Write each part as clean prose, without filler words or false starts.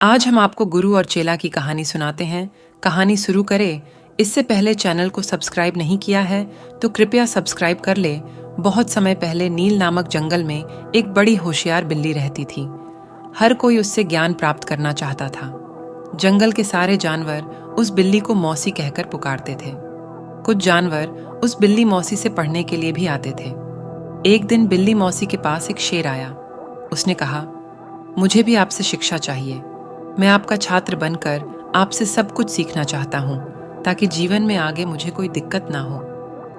आज हम आपको गुरु और चेला की कहानी सुनाते हैं। कहानी शुरू करें इससे पहले चैनल को सब्सक्राइब नहीं किया है तो कृपया सब्सक्राइब कर ले। बहुत समय पहले नील नामक जंगल में एक बड़ी होशियार बिल्ली रहती थी। हर कोई उससे ज्ञान प्राप्त करना चाहता था। जंगल के सारे जानवर उस बिल्ली को मौसी कहकर पुकारते थे। कुछ जानवर उस बिल्ली मौसी से पढ़ने के लिए भी आते थे। एक दिन बिल्ली मौसी के पास एक शेर आया। उसने कहा, मुझे भी आपसे शिक्षा चाहिए। मैं आपका छात्र बनकर आपसे सब कुछ सीखना चाहता हूँ ताकि जीवन में आगे मुझे कोई दिक्कत ना हो।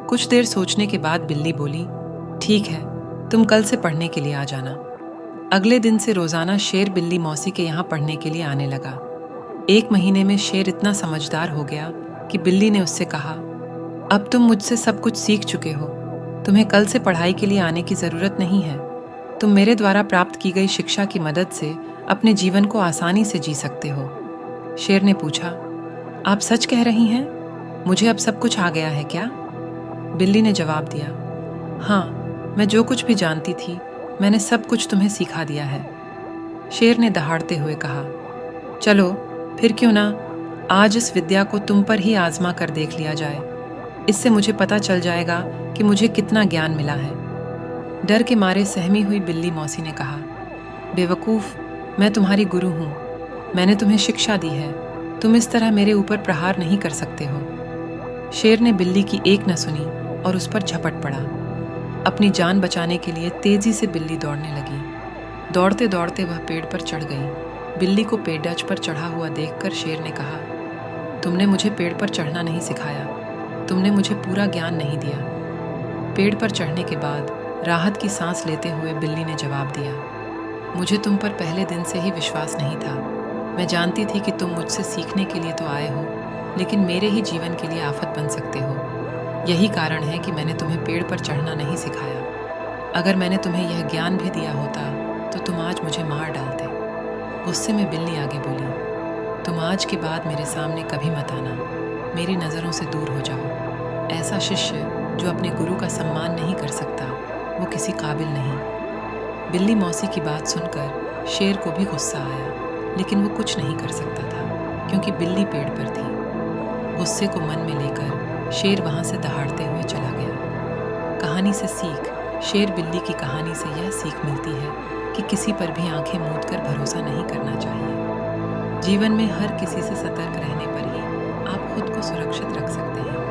कुछ देर सोचने के बाद बिल्ली बोली, ठीक है, तुम कल से पढ़ने के लिए आ जाना। अगले दिन से रोजाना शेर बिल्ली मौसी के यहाँ पढ़ने के लिए आने लगा। एक महीने में शेर इतना समझदार हो गया कि बिल्ली ने उससे कहा, अब तुम मुझसे सब कुछ सीख चुके हो, तुम्हें कल से पढ़ाई के लिए आने की जरूरत नहीं है। तुम मेरे द्वारा प्राप्त की गई शिक्षा की मदद से अपने जीवन को आसानी से जी सकते हो। शेर ने पूछा, आप सच कह रही हैं? मुझे अब सब कुछ आ गया है क्या? बिल्ली ने जवाब दिया, हाँ, मैं जो कुछ भी जानती थी मैंने सब कुछ तुम्हें सिखा दिया है। शेर ने दहाड़ते हुए कहा, चलो फिर क्यों ना आज इस विद्या को तुम पर ही आजमा कर देख लिया जाए। इससे मुझे पता चल जाएगा कि मुझे कितना ज्ञान मिला है। डर के मारे सहमी हुई बिल्ली मौसी ने कहा, बेवकूफ़, मैं तुम्हारी गुरु हूँ। मैंने तुम्हें शिक्षा दी है, तुम इस तरह मेरे ऊपर प्रहार नहीं कर सकते हो। शेर ने बिल्ली की एक न सुनी और उस पर झपट पड़ा। अपनी जान बचाने के लिए तेजी से बिल्ली दौड़ने लगी। दौड़ते दौड़ते वह पेड़ पर चढ़ गई। बिल्ली को पेड़ज पर चढ़ा हुआ देखकर शेर ने कहा, तुमने मुझे पेड़ पर चढ़ना नहीं सिखाया, तुमने मुझे पूरा ज्ञान नहीं दिया। पेड़ पर चढ़ने के बाद राहत की सांस लेते हुए बिल्ली ने जवाब दिया, मुझे तुम पर पहले दिन से ही विश्वास नहीं था। मैं जानती थी कि तुम मुझसे सीखने के लिए तो आए हो, लेकिन मेरे ही जीवन के लिए आफत बन सकते हो। यही कारण है कि मैंने तुम्हें पेड़ पर चढ़ना नहीं सिखाया। अगर मैंने तुम्हें यह ज्ञान भी दिया होता तो तुम आज मुझे मार डालते। गुस्से में बिल्ली आगे बोली, तुम आज के बाद मेरे सामने कभी मत आना, मेरी नज़रों से दूर हो जाओ। ऐसा शिष्य जो अपने गुरु का सम्मान नहीं कर सकता वो किसी काबिल नहीं। बिल्ली मौसी की बात सुनकर शेर को भी गुस्सा आया, लेकिन वो कुछ नहीं कर सकता था क्योंकि बिल्ली पेड़ पर थी। गुस्से को मन में लेकर शेर वहां से दहाड़ते हुए चला गया। कहानी से सीख, शेर बिल्ली की कहानी से यह सीख मिलती है कि किसी पर भी आंखें मूंद कर भरोसा नहीं करना चाहिए। जीवन में हर किसी से सतर्क रहने पर ही आप खुद को सुरक्षित रख सकते हैं।